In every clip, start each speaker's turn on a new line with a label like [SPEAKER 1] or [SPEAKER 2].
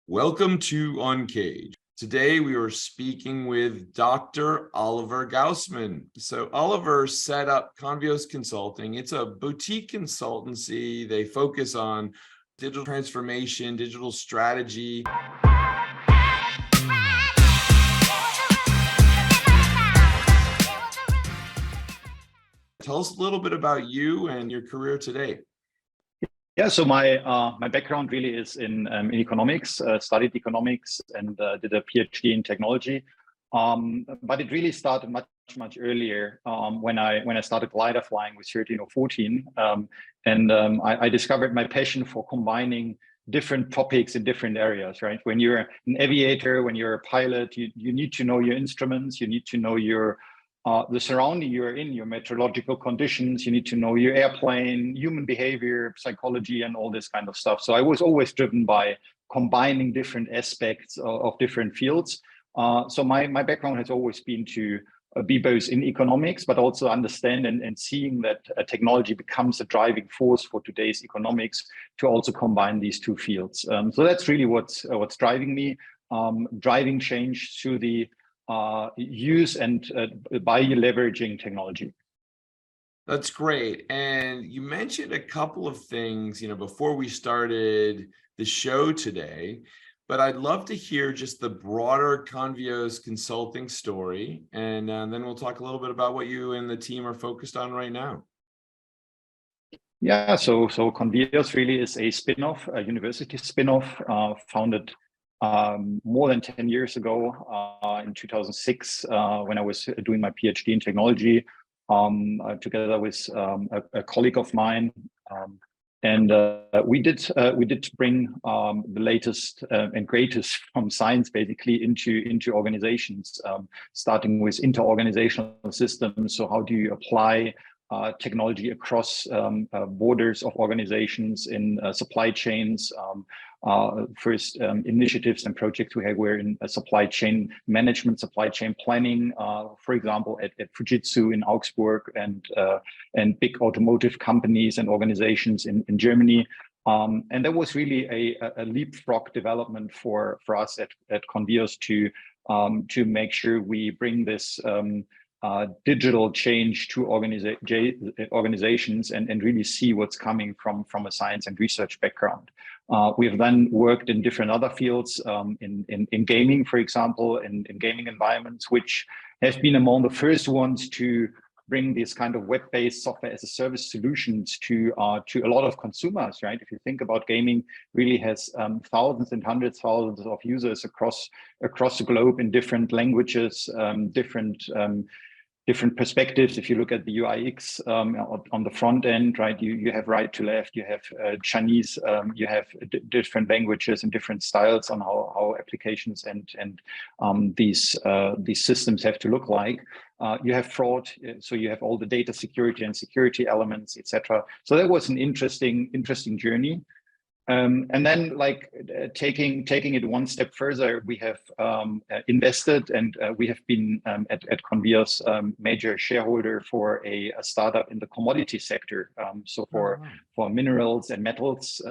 [SPEAKER 1] Welcome to Uncaged. Today we are speaking with Dr. Oliver Gausmann. So Oliver set up Convios Consulting. It's a boutique consultancy. They focus on digital transformation, digital strategy. Tell us a little bit about you and your career today.
[SPEAKER 2] Yeah, so my background really is in economics. Studied economics and did a PhD in technology. But it really started much earlier when I started glider flying with 13 or 14, I discovered my passion for combining different topics in different areas. Right, when you're an aviator, when you're a pilot, you need to know your instruments, you need to know your the surrounding you're in, your meteorological conditions, you need to know your airplane, human behavior, psychology, and all this kind of stuff. So I was always driven by combining different aspects of different fields. So my background has always been to be both in economics, but also understand and seeing that technology becomes a driving force for today's economics, to also combine these two fields. So that's really what's driving me, driving change through the use and by leveraging technology.
[SPEAKER 1] That's great. And you mentioned a couple of things, before we started the show today, but I'd love to hear just the broader Convios Consulting story. And then we'll talk a little bit about what you and the team are focused on right now.
[SPEAKER 2] Yeah, so Convios really is a spin-off, a university spin-off, founded more than 10 years ago, in 2006, when I was doing my PhD in technology, together with a colleague of mine, we did bring the latest and greatest from science basically into organizations, starting with inter-organizational systems. So how do you apply technology across borders of organizations in supply chains? First initiatives and projects we had were in supply chain management, supply chain planning, for example, at Fujitsu in Augsburg, and big automotive companies and organizations in Germany. And that was really a leapfrog development for us at Convios to make sure we bring this digital change to organizations and really see what's coming from a science and research background. We've then worked in different other fields, in gaming, for example, in gaming environments, which have been among the first ones to bring these kind of web-based software as a service solutions to a lot of consumers. Right, if you think about gaming, really has thousands and hundreds of thousands of users across the globe in different languages, different perspectives. If you look at the UI/UX on the front end, right, you have right to left, you have Chinese, you have different languages and different styles on how applications and these systems have to look like. You have fraud, so you have all the data security and security elements, etc. So that was an interesting journey. And then, taking it one step further, we have invested, and we have been at Convios major shareholder for a startup in the commodity sector. So for minerals and metals,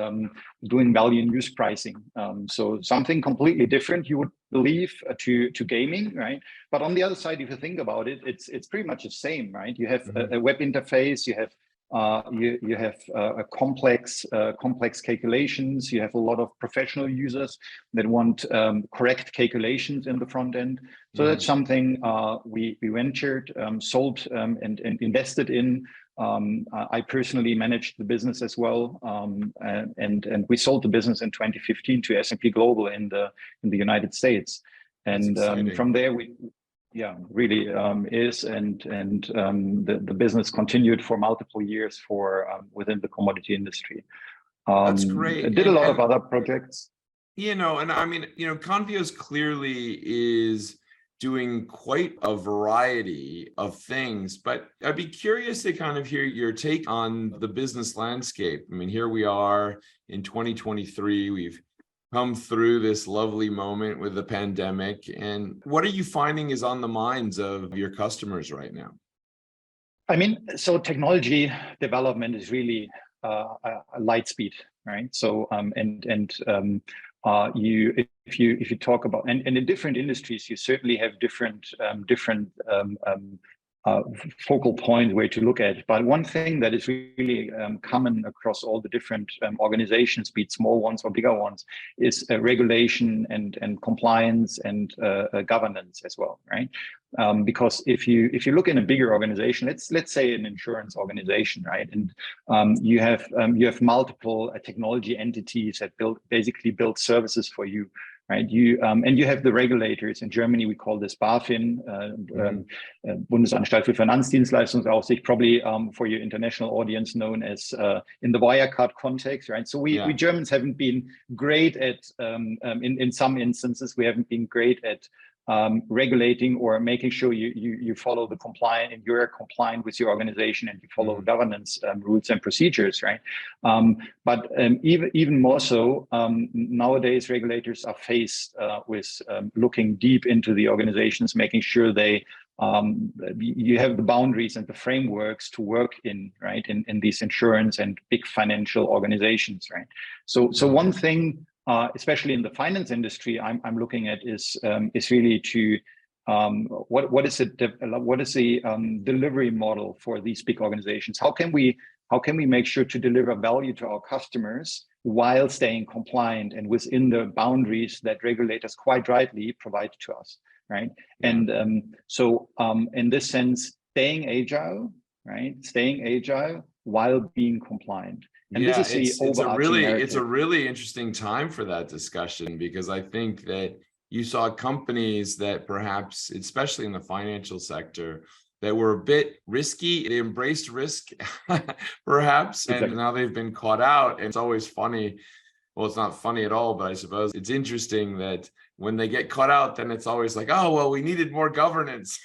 [SPEAKER 2] doing value and use pricing. So something completely different, you would believe, to gaming, right? But on the other side, if you think about it, it's pretty much the same, right? You have a web interface, you have you have complex calculations. You have a lot of professional users that want correct calculations in the front end. So that's something we ventured, sold, and invested in. I personally managed the business as well, and we sold the business in 2015 to S&P Global in the United States. And from there really is, and the business continued for multiple years within the commodity industry.
[SPEAKER 1] That's great.
[SPEAKER 2] I did a lot of other projects.
[SPEAKER 1] And I mean, Convios clearly is doing quite a variety of things, but I'd be curious to kind of hear your take on the business landscape. I mean, here we are in 2023, we've come through this lovely moment with the pandemic. And what are you finding is on the minds of your customers right now?
[SPEAKER 2] I mean, so technology development is really a light speed, right? So if you talk about, and in different industries, you certainly have different focal point where to look at. But one thing that is really common across all the different organizations, be it small ones or bigger ones, is regulation and compliance and governance as well, right? Because if you look in a bigger organization, let's say an insurance organization, right, and you have multiple technology entities that basically build services for you. Right, and you have the regulators. In Germany, we call this BaFin, Bundesanstalt für Finanzdienstleistungsaufsicht, probably for your international audience known as in the Wirecard context, right? So we Germans haven't been great at, in some instances, we haven't been great at regulating or making sure you follow the compliant and you're compliant with your organization and you follow governance rules and procedures, right? But even more so, nowadays regulators are faced with looking deep into the organizations, making sure they you have the boundaries and the frameworks to work in, right, in these insurance and big financial organizations, right? So one thing, especially in the finance industry, I'm looking at is really to what is the delivery model for these big organizations? How can we make sure to deliver value to our customers while staying compliant and within the boundaries that regulators quite rightly provide to us, right? Yeah. And so in this sense, staying agile, right? Staying agile while being compliant. And
[SPEAKER 1] yeah,
[SPEAKER 2] this is
[SPEAKER 1] it's a really interesting time for that discussion, because I think that you saw companies that perhaps, especially in the financial sector, that were a bit risky. They embraced risk, perhaps, and exactly. Now they've been caught out. And it's always funny. Well, it's not funny at all, but I suppose it's interesting that when they get caught out, then it's always like, oh, well, we needed more governance.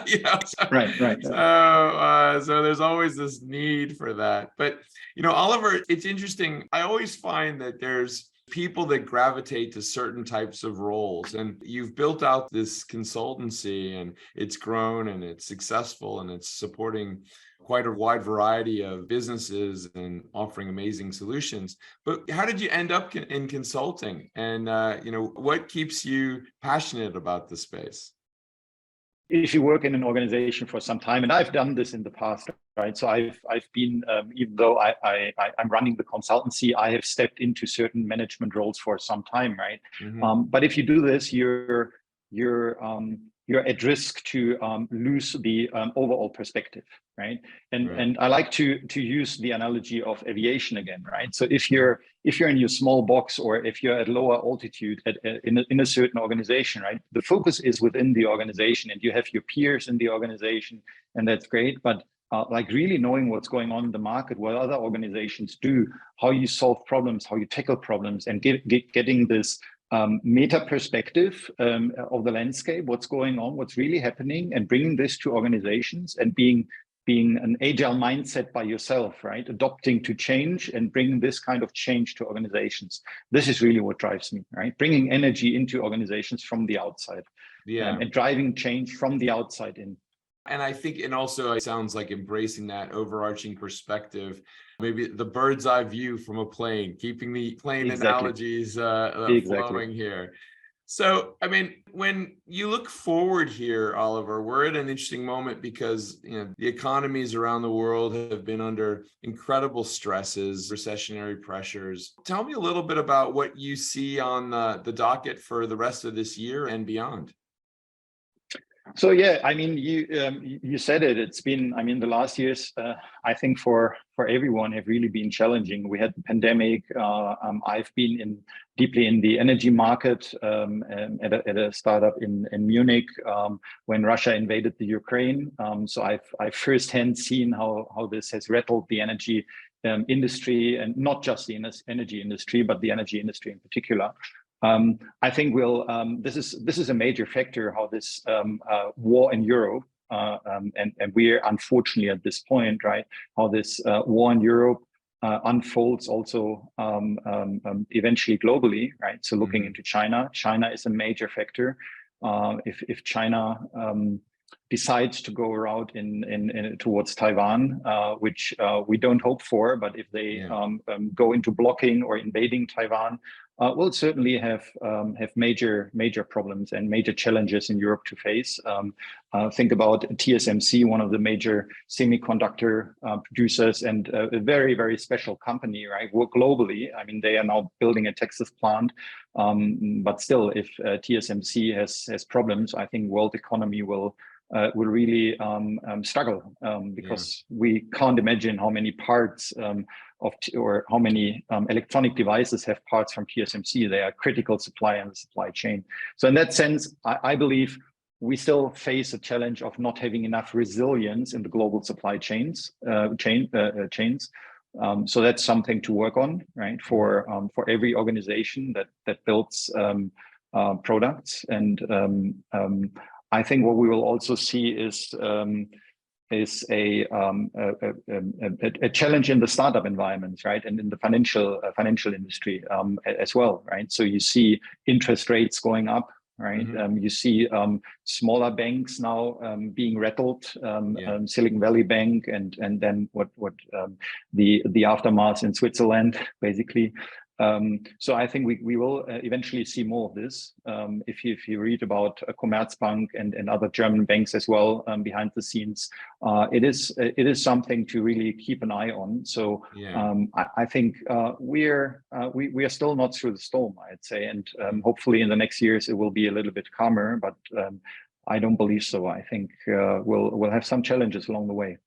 [SPEAKER 1] You know? So, right. So there's always this need for that. But, you know, Oliver, it's interesting. I always find that there's people that gravitate to certain types of roles, and you've built out this consultancy and it's grown and it's successful and it's supporting quite a wide variety of businesses and offering amazing solutions. But how did you end up in consulting? And you know, what keeps you passionate about the space?
[SPEAKER 2] If you work in an organization for some time, and I've done this in the past, right? So I've been, even though I'm running the consultancy, I have stepped into certain management roles for some time, right? Mm-hmm. But if you do this, you're at risk to lose the overall perspective, right? And I like to use the analogy of aviation again, right? So if you're in your small box, or if you're at lower altitude in a certain organization, right? The focus is within the organization, and you have your peers in the organization, and that's great. But like really knowing what's going on in the market, what other organizations do, how you solve problems, how you tackle problems, and getting this meta perspective of the landscape, what's going on, what's really happening, and bringing this to organizations, and being an agile mindset by yourself, right? Adopting to change and bringing this kind of change to organizations. This is really what drives me, right? Bringing energy into organizations from the outside, and driving change from the outside in.
[SPEAKER 1] And I think, and also it sounds like embracing that overarching perspective, maybe the bird's eye view from a plane, keeping the plane analogies flowing here. So, I mean, when you look forward here, Oliver, we're at an interesting moment because, you know, the economies around the world have been under incredible stresses, recessionary pressures. Tell me a little bit about what you see on the docket for the rest of this year and beyond.
[SPEAKER 2] So yeah, I mean, you said it. It's been, I mean, the last years, I think for everyone have really been challenging. We had the pandemic. I've been deeply in the energy market at a startup in Munich when Russia invaded the Ukraine. So I've firsthand seen how this has rattled the energy industry, and not just the energy industry, but the energy industry in particular. I think this is a major factor, how this war in Europe, and we're unfortunately at this point, right, how this war in Europe unfolds also eventually globally, right? So looking into China is a major factor. If China decides to go a route in towards Taiwan, which we don't hope for, but if they go into blocking or invading Taiwan, We'll certainly have major problems and major challenges in Europe to face. Think about TSMC, one of the major semiconductor producers, and a very special company, right? Work globally. I mean, they are now building a Texas plant, but still, if TSMC has problems, I think world economy will really struggle because we can't imagine how many parts or how many electronic devices have parts from TSMC. They are critical supplier in the supply chain. So in that sense, I believe we still face a challenge of not having enough resilience in the global supply chains. So that's something to work on, right? For every organization that builds products. And I think what we will also see is a challenge in the startup environments, right, and in the financial industry as well, right? So you see interest rates going up, right? You see smaller banks now being rattled, Silicon Valley Bank, and then what the aftermath in Switzerland, basically. So I think we will eventually see more of this. If you read about Commerzbank and other German banks as well behind the scenes, it is something to really keep an eye on. So I think we are still not through the storm, I'd say, and hopefully in the next years it will be a little bit calmer. But I don't believe so. I think we'll have some challenges along the way.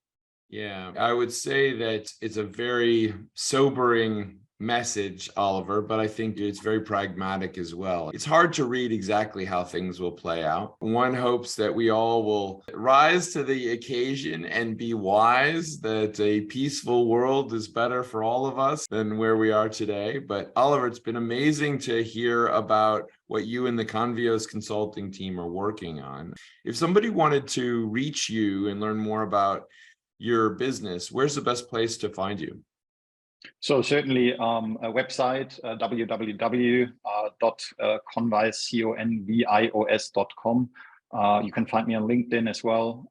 [SPEAKER 1] Yeah, I would say that it's a very sobering message, Oliver, but I think it's very pragmatic as well. It's hard to read exactly how things will play out. One hopes that we all will rise to the occasion and be wise, that a peaceful world is better for all of us than where we are today. But Oliver, it's been amazing to hear about what you and the Convios Consulting team are working on. If somebody wanted to reach you and learn more about your business, where's the best place to find you?
[SPEAKER 2] So certainly a website, www.convios.com. You can find me on LinkedIn as well.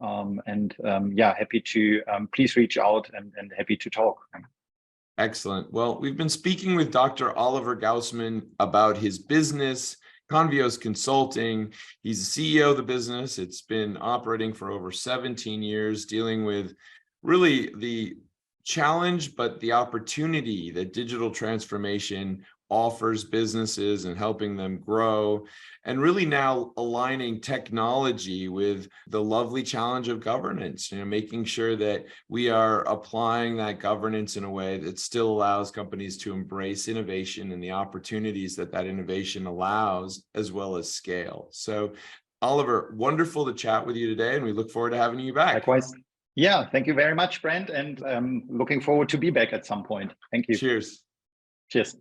[SPEAKER 2] Happy to please reach out and happy to talk.
[SPEAKER 1] Excellent. Well, we've been speaking with Dr. Oliver Gausmann about his business, Convios Consulting. He's the CEO of the business. It's been operating for over 17 years, dealing with really the challenge, but the opportunity that digital transformation offers businesses and helping them grow, and really now aligning technology with the lovely challenge of governance, making sure that we are applying that governance in a way that still allows companies to embrace innovation and the opportunities that innovation allows, as well as scale. So, Oliver, wonderful to chat with you today, and we look forward to having you back.
[SPEAKER 2] Likewise. Yeah, thank you very much, Brent, and looking forward to be back at some point. Thank you.
[SPEAKER 1] Cheers.
[SPEAKER 2] Cheers.